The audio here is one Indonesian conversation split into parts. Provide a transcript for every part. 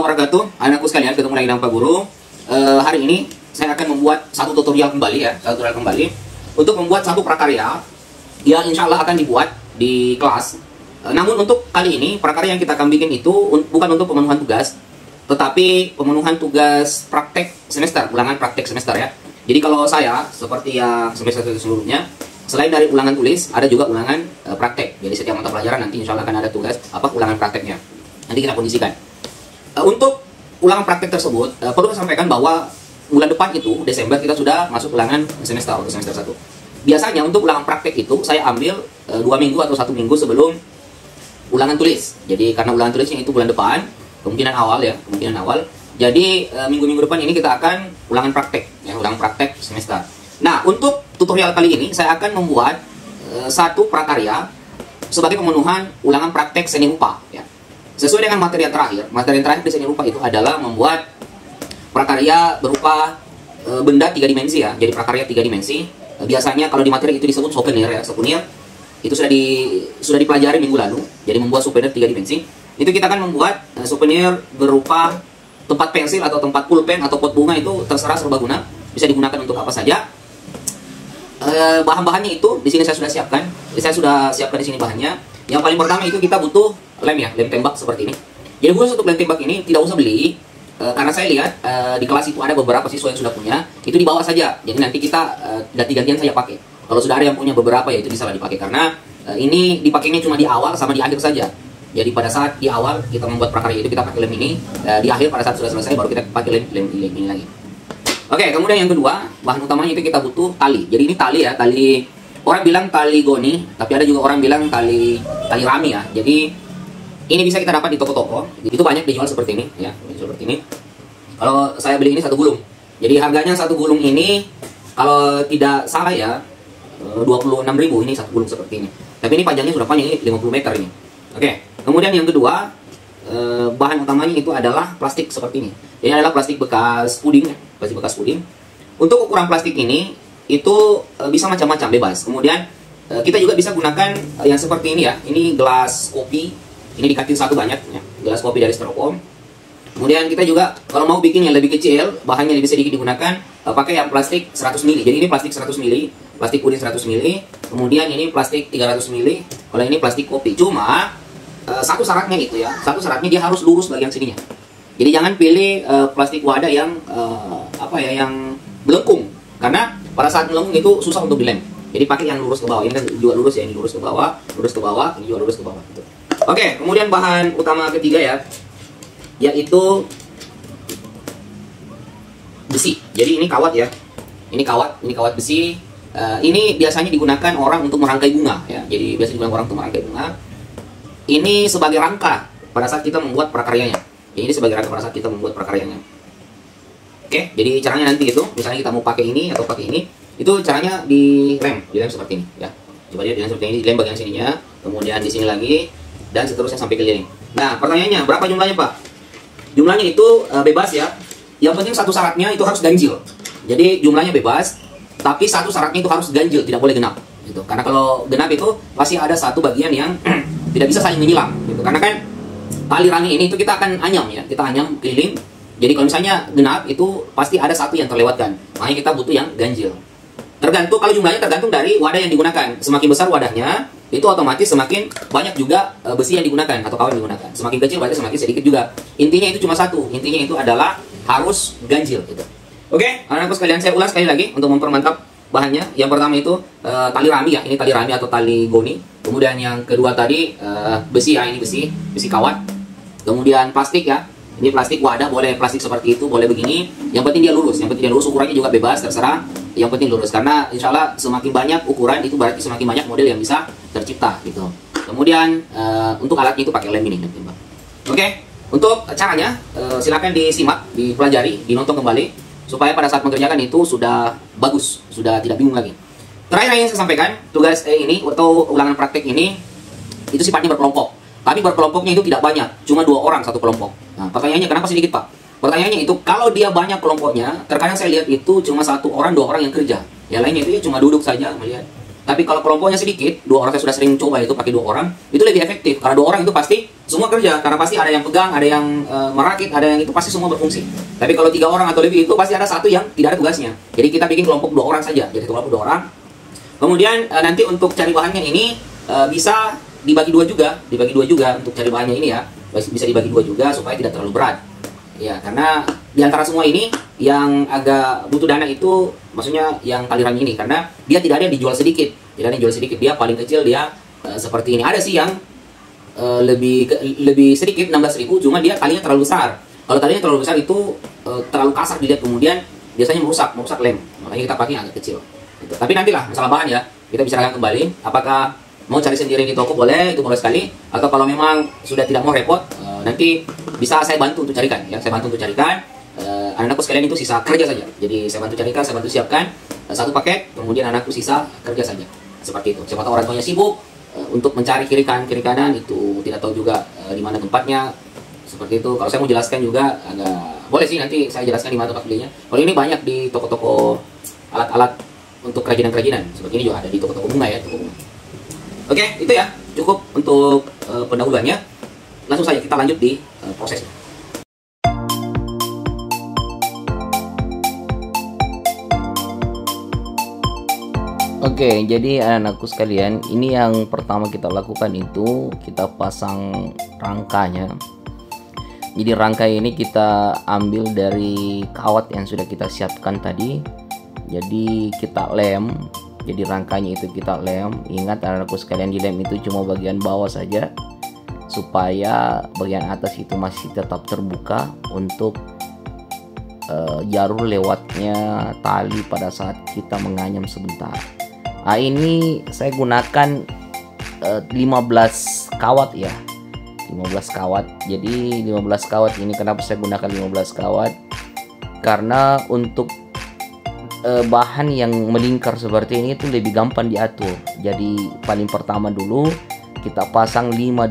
warahmatullahi wabarakatuh. Anakku sekalian, ketemu lagi dengan Pak Guru. Hari ini saya akan membuat satu tutorial kembali ya, untuk membuat satu prakarya yang insya Allah akan dibuat di kelas. Namun untuk kali ini prakarya yang kita akan bikin itu bukan untuk pemenuhan tugas, tetapi pemenuhan tugas praktek semester, ulangan praktek semester ya. Jadi kalau saya seperti yang semester sebelumnya, selain dari ulangan tulis, ada juga ulangan praktek. Jadi setiap mata pelajaran nanti insya Allah akan ada tugas ulangan prakteknya. Nanti kita kondisikan. Untuk ulangan praktek tersebut, perlu saya sampaikan bahwa bulan depan itu, Desember, kita sudah masuk ulangan semester untuk semester 1. Biasanya untuk ulangan praktek itu, saya ambil 2 minggu atau 1 minggu sebelum ulangan tulis. Jadi karena ulangan tulisnya itu bulan depan, kemungkinan awal. Jadi minggu-minggu depan ini kita akan ulangan praktek, ya, ulangan praktek semester. Nah, untuk tutorial kali ini, saya akan membuat satu prakarya sebagai pemenuhan ulangan praktek seni rupa, ya. Sesuai dengan materi yang terakhir di seni rupa itu adalah membuat prakarya berupa benda 3 dimensi ya. Jadi prakarya 3 dimensi. Biasanya kalau di materi itu disebut souvenir ya. Souvenir itu sudah dipelajari minggu lalu. Jadi membuat souvenir 3 dimensi. Itu kita akan membuat souvenir berupa tempat pensil atau tempat pulpen atau pot bunga, itu terserah serbaguna. Bisa digunakan untuk apa saja. Bahan-bahannya itu di sini saya sudah siapkan. Saya sudah siapkan di sini bahannya. Yang paling pertama itu kita butuh lem ya, lem tembak seperti ini. Jadi khusus untuk lem tembak ini tidak usah beli, karena saya lihat di kelas itu ada beberapa siswa yang sudah punya, itu dibawa saja. Jadi nanti kita ganti-gantian saja pakai. Kalau sudah ada yang punya beberapa ya itu bisa lah dipakai, karena ini dipakainya cuma di awal sama di akhir saja. Jadi pada saat di awal kita membuat prakarya itu kita pakai lem ini, di akhir pada saat sudah selesai baru kita pakai lem ini lagi. Oke, kemudian yang kedua, bahan utamanya itu kita butuh tali. Jadi ini tali ya, tali, orang bilang tali goni, tapi ada juga orang bilang tali rami ya. Jadi ini bisa kita dapat di toko-toko. Itu banyak dijual seperti ini ya, seperti ini. Kalau saya beli ini 1 gulung. Jadi harganya 1 gulung ini kalau tidak salah ya 26.000 ini 1 gulung seperti ini. Tapi ini panjangnya sudah panjang, ini 50 meter ini. Oke. Kemudian yang kedua, bahan utamanya itu adalah plastik seperti ini. Ini adalah plastik bekas puding ya, plastik bekas puding. Untuk ukuran plastik ini itu bisa macam-macam, bebas. Kemudian kita juga bisa gunakan yang seperti ini ya. Ini gelas kopi. Ini dikatin satu banyak ya. Gelas kopi dari styrofoam. Kemudian kita juga kalau mau bikin yang lebih kecil, bahannya lebih sedikit digunakan, pakai yang plastik 100 ml. Jadi ini plastik 100 ml, plastik puding 100 ml. Kemudian ini plastik 300 ml. Kalau ini plastik kopi. Cuma satu syaratnya itu ya. Satu syaratnya dia harus lurus bagian sininya. Jadi jangan pilih plastik wadah yang yang melengkung. Karena pada saat melengkung itu susah untuk dilem. Jadi pakai yang lurus ke bawah. Ini kan juga lurus ya, ini lurus ke bawah, ini juga lurus ke bawah gitu. Oke, kemudian bahan utama ketiga ya, yaitu besi. Jadi ini kawat ya. Ini kawat besi. Ini biasanya digunakan orang untuk merangkai bunga ya. Jadi biasanya digunakan orang untuk merangkai bunga. Ini sebagai rangka pada saat kita membuat prakaryanya. Jadi ini sebagai rangka pada saat kita membuat prakaryanya. Oke, jadi caranya nanti gitu. Misalnya kita mau pakai ini atau pakai ini, itu caranya dilem seperti ini ya. Coba lihat, dilem seperti ini, dilem bagian sininya, kemudian di sini lagi, dan seterusnya sampai keliling. Nah, pertanyaannya berapa jumlahnya Pak? Jumlahnya itu bebas ya. Yang penting satu syaratnya itu harus ganjil. Jadi jumlahnya bebas, tapi satu syaratnya itu harus ganjil, tidak boleh genap. Gitu. Karena kalau genap itu pasti ada satu bagian yang tidak bisa saling menyilang. Gitu. Karena kan tali rami ini itu kita akan anyam ya, kita anyam keliling. Jadi kalau misalnya genap itu pasti ada satu yang terlewatkan. Makanya kita butuh yang ganjil. Tergantung, kalau jumlahnya tergantung dari wadah yang digunakan. Semakin besar wadahnya, itu otomatis semakin banyak juga besi yang digunakan atau kawan yang digunakan. Semakin kecil berarti semakin sedikit juga. Intinya itu cuma satu. Intinya itu adalah harus ganjil gitu. Oke, anak-anakku sekalian, saya ulas sekali lagi untuk mempermantap bahannya. Yang pertama itu tali rami ya. Ini tali rami atau tali goni. Kemudian yang kedua tadi besi ya, ini besi kawat. Kemudian plastik ya. Ini plastik wadah, boleh plastik seperti itu, boleh begini. Yang penting dia lurus. Ukurannya juga bebas, terserah. Yang penting lurus, karena insya Allah semakin banyak ukuran itu berarti semakin banyak model yang bisa tercipta gitu. Kemudian untuk alatnya itu pakai lem ini. Oke, untuk caranya silakan disimak, dipelajari, dinonton kembali supaya pada saat mengerjakan itu sudah bagus, sudah tidak bingung lagi. Terakhir yang saya sampaikan, tugas ini atau ulangan praktek ini itu sifatnya berkelompok. Tapi berkelompoknya itu tidak banyak, cuma 2 orang satu kelompok. Nah, pertanyaannya kenapa sedikit Pak? Pertanyaannya itu kalau dia banyak kelompoknya, terkadang saya lihat itu cuma 1 orang 2 orang yang kerja. Yang lainnya itu cuma duduk saja melihat. Tapi kalau kelompoknya sedikit, 2 orang, saya sudah sering coba itu pakai 2 orang, itu lebih efektif. Karena 2 orang itu pasti semua kerja, karena pasti ada yang pegang, ada yang merakit, ada yang itu pasti semua berfungsi. Tapi kalau 3 orang atau lebih itu pasti ada satu yang tidak ada tugasnya. Jadi kita bikin kelompok 2 orang saja. Jadi kelompok 2 orang. Kemudian nanti untuk cari bahannya ini bisa dibagi 2 juga, untuk cari bahannya ini ya. Bisa dibagi 2 juga supaya tidak terlalu berat. Ya, karena di antara semua ini yang agak butuh dana itu maksudnya yang taliran ini, karena dia tidak ada yang dijual sedikit. Tidak ada yang dijual sedikit, dia paling kecil dia seperti ini. Ada sih yang lebih sedikit 16.000, cuma dia talinya terlalu besar. Kalau talinya terlalu besar itu terlalu kasar dilihat, kemudian biasanya merusak lem. Makanya kita pakai yang agak kecil. Gitu. Tapi nantilah masalah bahan ya, kita bicarakan kembali. Apakah mau cari sendiri di toko boleh, itu boleh sekali. Atau kalau memang sudah tidak mau repot, nanti bisa saya bantu untuk carikan. Ya, saya bantu untuk carikan. Anak-anakku sekalian itu sisa kerja saja. Jadi saya bantu carikan, saya bantu siapkan satu paket, kemudian anakku sisa kerja saja. Seperti itu. Siapa tahu orang tuanya sibuk untuk mencari kiri kanan itu tidak tahu juga di mana tempatnya. Seperti itu. Kalau saya mau jelaskan juga agak boleh sih, nanti saya jelaskan di mana tempat belinya. Kalau ini banyak di toko-toko alat-alat untuk kerajinan-kerajinan. Seperti ini juga ada di toko-toko bunga ya, toko bunga. Oke, itu ya. Cukup untuk pendahuluannya. Langsung saja kita lanjut di prosesnya. Oke, jadi anak-anakku sekalian, ini yang pertama kita lakukan itu kita pasang rangkanya. Jadi rangka ini kita ambil dari kawat yang sudah kita siapkan tadi. Jadi kita lem. Jadi rangkanya itu kita lem. Ingat anak-anakku sekalian, di lem itu cuma bagian bawah saja, supaya bagian atas itu masih tetap terbuka untuk jalur lewatnya tali pada saat kita menganyam sebentar. Nah, ini saya gunakan 15 kawat ya, 15 kawat. Jadi 15 kawat ini kenapa saya gunakan 15 kawat, karena untuk bahan yang melingkar seperti ini itu lebih gampang diatur. Jadi paling pertama dulu kita pasang 5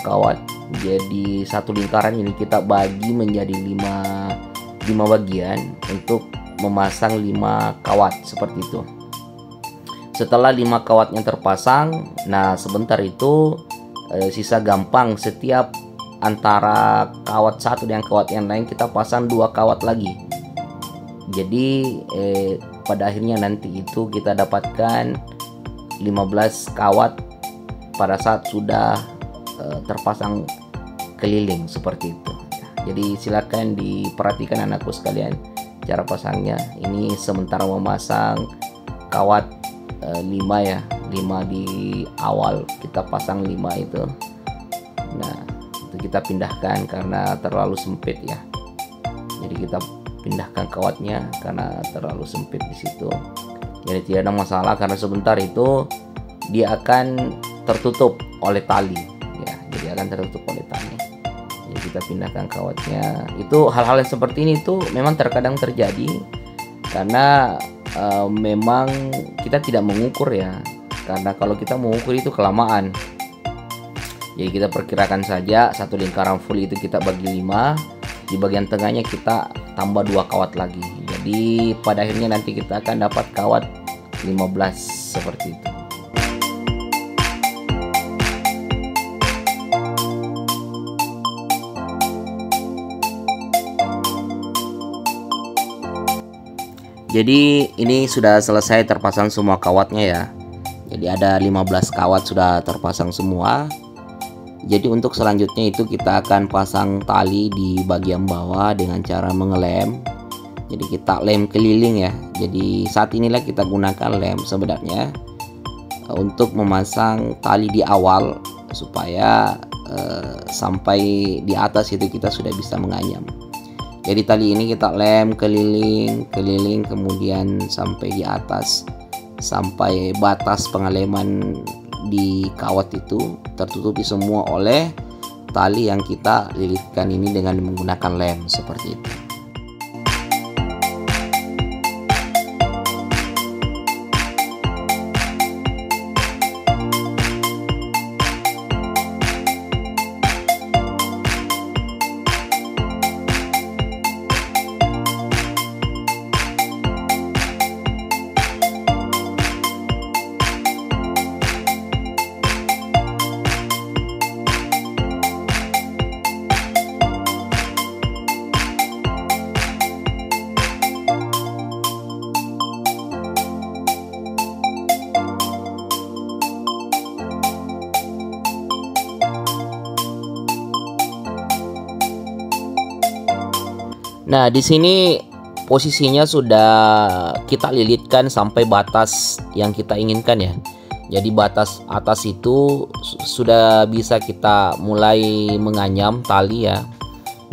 kawat. Jadi satu lingkaran ini kita bagi menjadi 5 bagian untuk memasang 5 kawat seperti itu. Setelah 5 kawatnya terpasang, nah sebentar itu sisa gampang. Setiap antara kawat satu dengan kawat yang lain kita pasang 2 kawat lagi. Jadi pada akhirnya nanti itu kita dapatkan 15 kawat pada saat sudah terpasang keliling seperti itu. Jadi silakan diperhatikan anakku sekalian cara pasangnya. Ini sementara memasang kawat 5 ya, 5 di awal kita pasang 5 itu. Nah, itu kita pindahkan karena terlalu sempit ya. Jadi kita pindahkan kawatnya karena terlalu sempit di situ. Jadi tidak ada masalah, karena sebentar itu dia akan tertutup oleh tali ya. Jadi akan tertutup oleh tali. Jadi kita pindahkan kawatnya. Itu hal-hal yang seperti ini tuh memang terkadang terjadi karena memang kita tidak mengukur ya, karena kalau kita mengukur itu kelamaan. Jadi kita perkirakan saja satu lingkaran full itu kita bagi 5, di bagian tengahnya kita tambah 2 kawat lagi. Jadi pada akhirnya nanti kita akan dapat kawat 15 seperti itu. Jadi ini sudah selesai terpasang semua kawatnya ya. Jadi ada 15 kawat sudah terpasang semua. Jadi untuk selanjutnya itu kita akan pasang tali di bagian bawah dengan cara mengelem. Jadi kita lem keliling ya. Jadi saat inilah kita gunakan lem sebenarnya untuk memasang tali di awal supaya sampai di atas itu kita sudah bisa menganyam. Jadi tali ini kita lem keliling kemudian sampai di atas, sampai batas pengaleman di kawat itu tertutupi semua oleh tali yang kita lilitkan ini dengan menggunakan lem seperti itu. Nah, di sini posisinya sudah kita lilitkan sampai batas yang kita inginkan ya. Jadi batas atas itu sudah bisa kita mulai menganyam tali ya.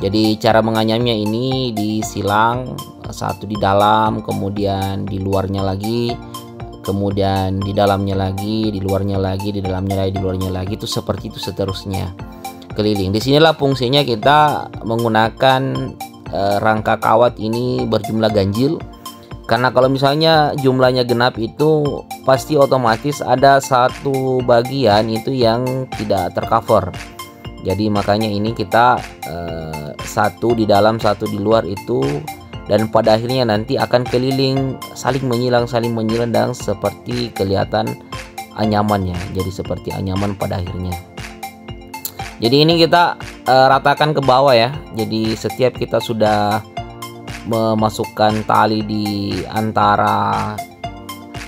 Jadi cara menganyamnya ini disilang, satu di dalam, kemudian di luarnya lagi, kemudian di dalamnya lagi, di luarnya lagi, di dalamnya lagi, di luarnya lagi, itu seperti itu seterusnya keliling. Disinilah fungsinya kita menggunakan rangka kawat ini berjumlah ganjil, karena kalau misalnya jumlahnya genap itu pasti otomatis ada satu bagian itu yang tidak tercover. Jadi makanya ini kita satu di dalam satu di luar itu, dan pada akhirnya nanti akan keliling saling menyilang dan seperti kelihatan anyamannya, jadi seperti anyaman pada akhirnya. Jadi ini kita ratakan ke bawah ya. Jadi setiap kita sudah memasukkan tali di antara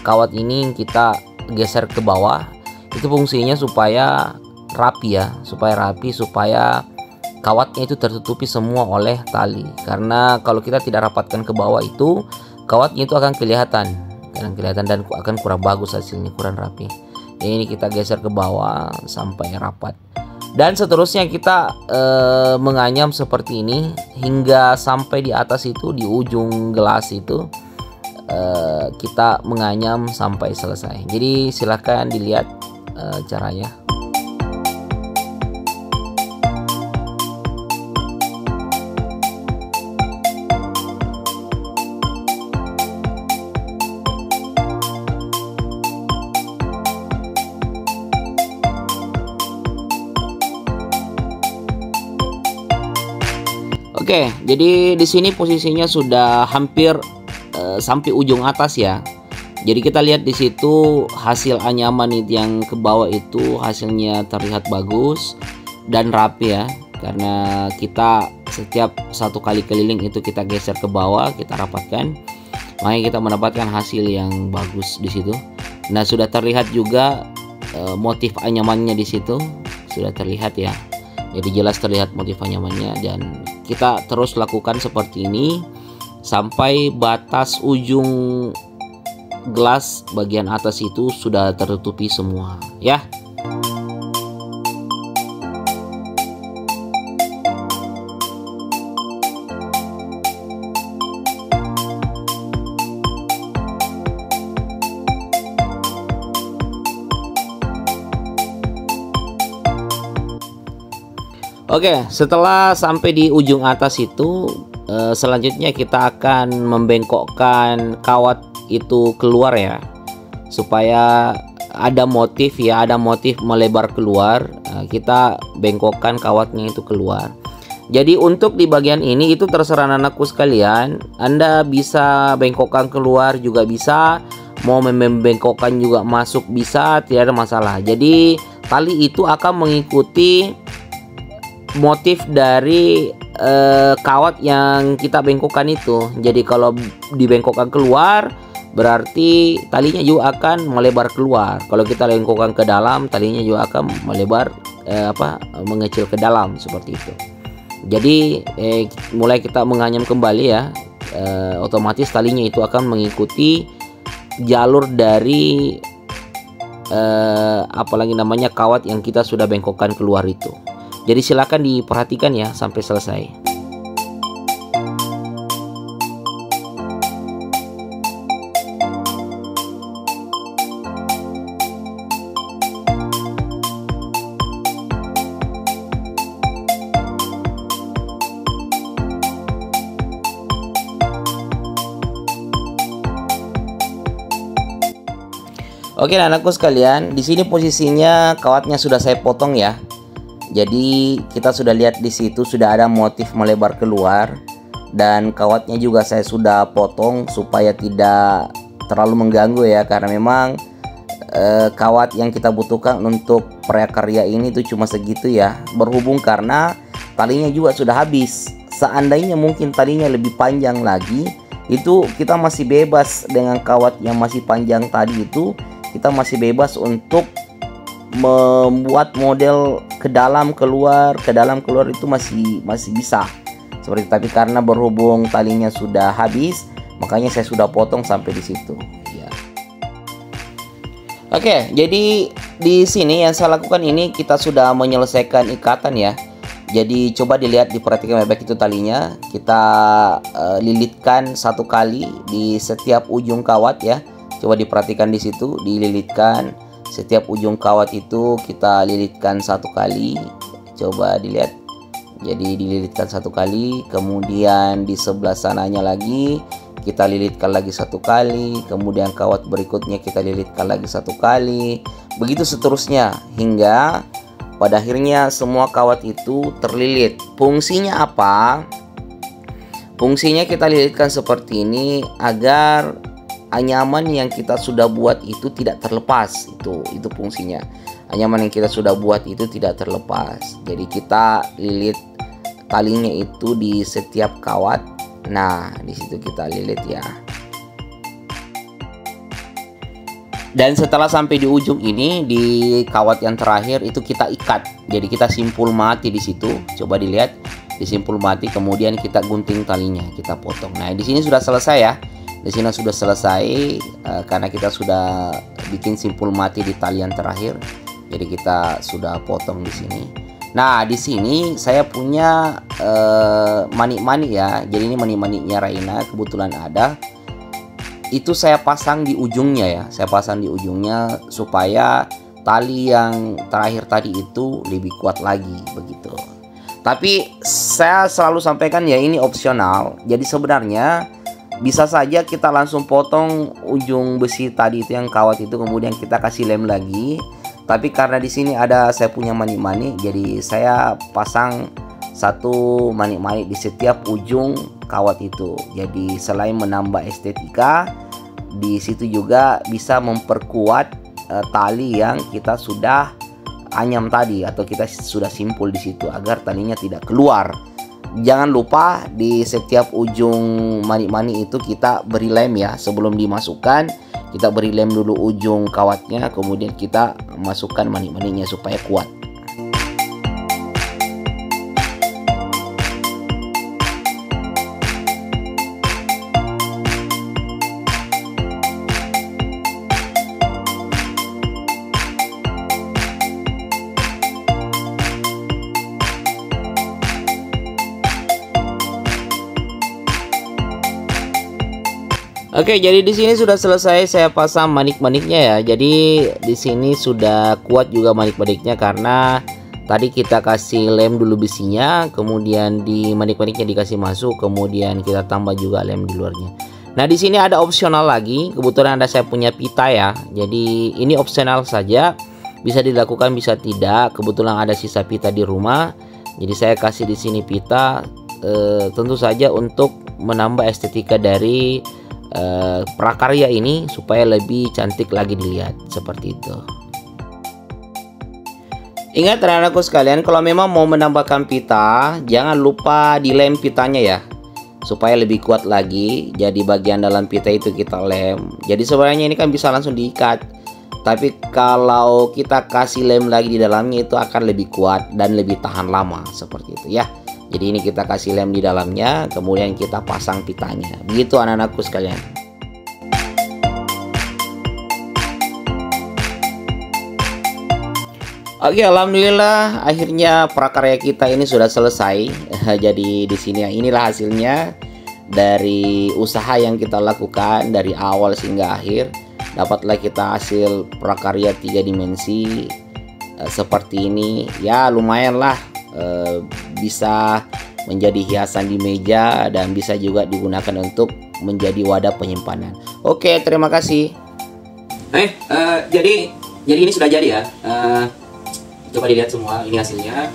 kawat ini, kita geser ke bawah. Itu fungsinya supaya rapi ya, supaya kawatnya itu tertutupi semua oleh tali. Karena kalau kita tidak rapatkan ke bawah itu, kawatnya itu akan kelihatan dan akan kurang bagus hasilnya, kurang rapi. Jadi ini kita geser ke bawah sampai rapat. Dan seterusnya kita menganyam seperti ini hingga sampai di atas itu, di ujung gelas itu kita menganyam sampai selesai. Jadi silahkan dilihat caranya. Oke, jadi di sini posisinya sudah hampir sampai ujung atas ya. Jadi kita lihat di situ hasil anyaman itu yang ke bawah itu hasilnya terlihat bagus dan rapi ya. Karena kita setiap satu kali keliling itu kita geser ke bawah, kita rapatkan, makanya kita mendapatkan hasil yang bagus di situ. Nah, sudah terlihat juga motif anyamannya di situ sudah terlihat ya. Jadi jelas terlihat motif anyamannya, dan kita terus lakukan seperti ini sampai batas ujung gelas bagian atas itu sudah tertutupi semua ya. Oke, setelah sampai di ujung atas itu, selanjutnya kita akan membengkokkan kawat itu keluar ya, supaya ada motif ya, ada motif melebar keluar. Kita bengkokkan kawatnya itu keluar. Jadi untuk di bagian ini itu terserah anakku sekalian, Anda bisa bengkokkan keluar juga bisa, mau membengkokkan juga masuk bisa, tidak ada masalah. Jadi tali itu akan mengikuti motif dari kawat yang kita bengkokkan itu. Jadi kalau dibengkokkan keluar berarti talinya juga akan melebar keluar. Kalau kita bengkokkan ke dalam, talinya juga akan melebar mengecil ke dalam seperti itu. Jadi mulai kita menganyam kembali ya, otomatis talinya itu akan mengikuti jalur dari kawat yang kita sudah bengkokkan keluar itu. Jadi silakan diperhatikan ya sampai selesai. Oke, anakku sekalian, di sini posisinya kawatnya sudah saya potong ya. Jadi kita sudah lihat di situ sudah ada motif melebar keluar, dan kawatnya juga saya sudah potong supaya tidak terlalu mengganggu ya, karena memang kawat yang kita butuhkan untuk prakarya ini itu cuma segitu ya. Berhubung karena talinya juga sudah habis. Seandainya mungkin talinya lebih panjang lagi, itu kita masih bebas dengan kawat yang masih panjang tadi itu, kita masih bebas untuk membuat model ke dalam keluar itu masih bisa. seperti. Tapi karena berhubung talinya sudah habis, makanya saya sudah potong sampai di situ ya. Oke, jadi di sini yang saya lakukan ini kita sudah menyelesaikan ikatan ya. Jadi coba dilihat, diperhatikan baik-baik itu talinya. Kita lilitkan 1 kali di setiap ujung kawat ya. Coba diperhatikan di situ, dililitkan setiap ujung kawat itu kita lilitkan 1 kali. Coba dilihat. Jadi dililitkan 1 kali, kemudian di sebelah sananya lagi kita lilitkan lagi 1 kali, kemudian kawat berikutnya kita lilitkan lagi 1 kali. Begitu seterusnya hingga pada akhirnya semua kawat itu terlilit. Fungsinya apa? Fungsinya kita lilitkan seperti ini agar anyaman yang kita sudah buat itu tidak terlepas. Itu fungsinya. Anyaman yang kita sudah buat itu tidak terlepas. Jadi kita lilit talinya itu di setiap kawat. Nah, di situ kita lilit ya. Dan setelah sampai di ujung ini, di kawat yang terakhir itu kita ikat. Jadi kita simpul mati di situ. Coba dilihat, disimpul mati, kemudian kita gunting talinya, kita potong. Nah, di sini sudah selesai ya. Di sini sudah selesai karena kita sudah bikin simpul mati di tali yang terakhir. Jadi kita sudah potong di sini. Nah, di sini saya punya manik-manik ya. Jadi ini manik-maniknya Raina, kebetulan ada. Itu saya pasang di ujungnya ya. Saya pasang di ujungnya supaya tali yang terakhir tadi itu lebih kuat lagi begitu. Tapi saya selalu sampaikan ya, ini opsional. Jadi sebenarnya bisa saja kita langsung potong ujung besi tadi itu yang kawat itu, kemudian kita kasih lem lagi. Tapi karena di sini ada saya punya manik-manik, jadi saya pasang 1 manik-manik di setiap ujung kawat itu. Jadi selain menambah estetika, di situ juga bisa memperkuat tali yang kita sudah anyam tadi atau kita sudah simpul di situ agar talinya tidak keluar. Jangan lupa di setiap ujung manik-manik itu kita beri lem ya. Sebelum dimasukkan kita beri lem dulu ujung kawatnya, kemudian kita masukkan manik-maniknya supaya kuat. Oke, jadi di sini sudah selesai saya pasang manik-maniknya ya. Jadi di sini sudah kuat juga manik-maniknya karena tadi kita kasih lem dulu besinya, kemudian di manik-maniknya dikasih masuk, kemudian kita tambah juga lem di luarnya. Nah, di sini ada opsional lagi. Kebetulan ada saya punya pita ya. Jadi ini opsional saja. Bisa dilakukan, bisa tidak. Kebetulan ada sisa pita di rumah. Jadi saya kasih di sini pita tentu saja untuk menambah estetika dari prakarya ini supaya lebih cantik lagi dilihat seperti itu. Ingat anak-anakku sekalian, kalau memang mau menambahkan pita, jangan lupa dilem pitanya ya, supaya lebih kuat lagi. Jadi bagian dalam pita itu kita lem. Jadi sebenarnya ini kan bisa langsung diikat, tapi kalau kita kasih lem lagi di dalamnya itu akan lebih kuat dan lebih tahan lama seperti itu ya. Jadi ini kita kasih lem di dalamnya, kemudian kita pasang pitanya. Begitu anak-anakku sekalian. Oke, alhamdulillah akhirnya prakarya kita ini sudah selesai. Jadi di sini inilah hasilnya dari usaha yang kita lakukan dari awal hingga akhir. Dapatlah kita hasil prakarya 3 dimensi seperti ini. Ya, lumayan lah. Bisa menjadi hiasan di meja dan bisa juga digunakan untuk menjadi wadah penyimpanan. Oke, terima kasih. Jadi ini sudah jadi ya. Coba dilihat semua, ini hasilnya.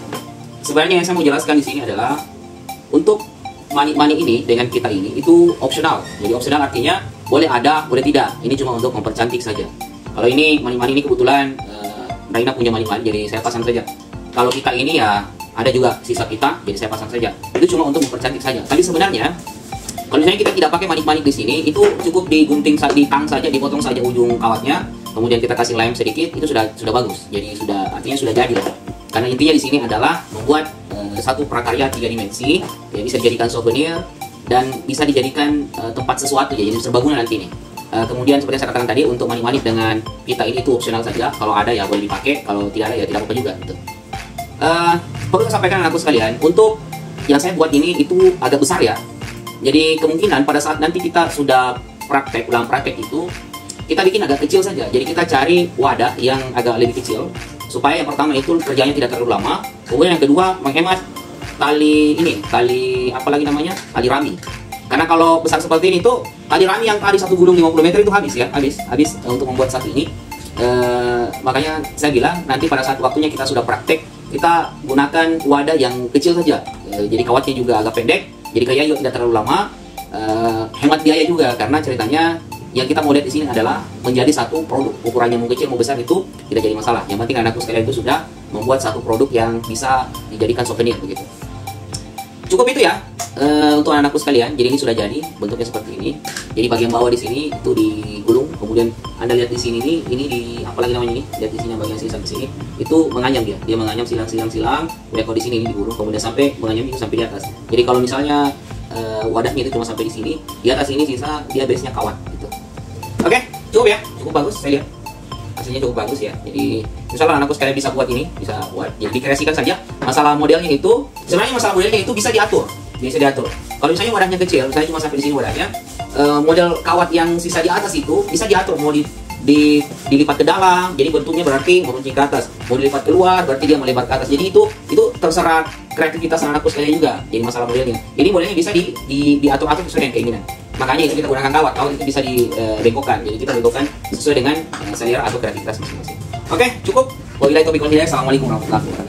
Sebenarnya yang saya mau jelaskan di sini adalah untuk manik-manik ini dengan kita ini itu opsional. Jadi opsional artinya boleh ada, boleh tidak. Ini cuma untuk mempercantik saja. Kalau ini manik-manik ini kebetulan Raina punya manik-manik, jadi saya pasang saja. Kalau kita ini ya ada juga sisa pita, jadi saya pasang saja. Itu cuma untuk mempercantik saja. Tapi sebenarnya kalau misalnya kita tidak pakai manik-manik di sini, itu cukup digunting, ditang saja, dipotong saja ujung kawatnya, kemudian kita kasih lem sedikit, itu sudah bagus. Jadi artinya sudah jadi. Karena intinya di sini adalah membuat satu prakarya 3 dimensi Ya, bisa dijadikan souvenir dan bisa dijadikan tempat sesuatu ya, jadi serbaguna nanti nih. Kemudian seperti saya katakan tadi, untuk manip-manip dengan pita ini itu opsional saja. Kalau ada ya boleh dipakai, kalau tidak ada ya tidak apa-apa juga gitu. Perlu saya sampaikan anakku sekalian, untuk yang saya buat ini itu agak besar ya. Jadi kemungkinan pada saat nanti kita sudah praktek, ulang praktek itu, kita bikin agak kecil saja. Jadi kita cari wadah yang agak lebih kecil, supaya yang pertama itu kerjanya tidak terlalu lama. Kemudian yang kedua, menghemat tali ini, tali apa lagi namanya, tali rami. Karena kalau besar seperti ini tuh, tali rami yang tadi satu gulung 50 meter itu habis ya, habis untuk membuat satu ini. Makanya saya bilang nanti pada saat waktunya kita sudah praktek, kita gunakan wadah yang kecil saja. Jadi kawatnya juga agak pendek, jadi kerja juga tidak terlalu lama, hemat biaya juga, karena ceritanya yang kita mau lihat di sini adalah menjadi satu produk. Ukurannya mau kecil mau besar itu tidak jadi masalah. Yang penting anakku sekalian itu sudah membuat satu produk yang bisa dijadikan souvenir begitu. Cukup itu ya untuk anakku sekalian. Jadi ini sudah jadi, bentuknya seperti ini. Jadi bagian bawah di sini itu digulung, kemudian Anda lihat di sini nih, ini di apa lagi namanya ini? Lihat di sini bagian sini sampai sini. Itu menganyam dia menganyam silang. Kemudian kalau di sini ini digulung, kemudian sampai menganyam itu sampai di atas. Jadi kalau misalnya wadahnya itu cuma sampai di sini, di atas ini sisa dia base-nya kawat gitu. Oke, cukup ya, cukup bagus saya lihat. Hasilnya cukup bagus ya. Jadi misalnya anakku sekalian bisa buat ini, bisa buat. Jadi dikreasikan saja. Masalah modelnya itu, sebenarnya masalah modelnya itu bisa diatur. Kalau misalnya wadahnya kecil, misalnya cuma sampai di sini wadahnya, model kawat yang sisa di atas itu bisa diatur, mau dilipat ke dalam, jadi bentuknya berarti meruncing ke atas. Mau dilipat keluar, berarti dia melebar ke atas. Jadi itu terserah kreativitas anakku sekalian juga. Jadi masalah modelnya. Ini modelnya bisa diatur-atur sesuai dengan keinginan. Makanya itu kita gunakan kawat itu bisa dibengkokkan. Jadi kita bengkokkan sesuai dengan selera atau kreativitas masing-masing. Oke, cukup. Wabillahi taufiq wal hidayah. Assalamualaikum warahmatullahi wabarakatuh.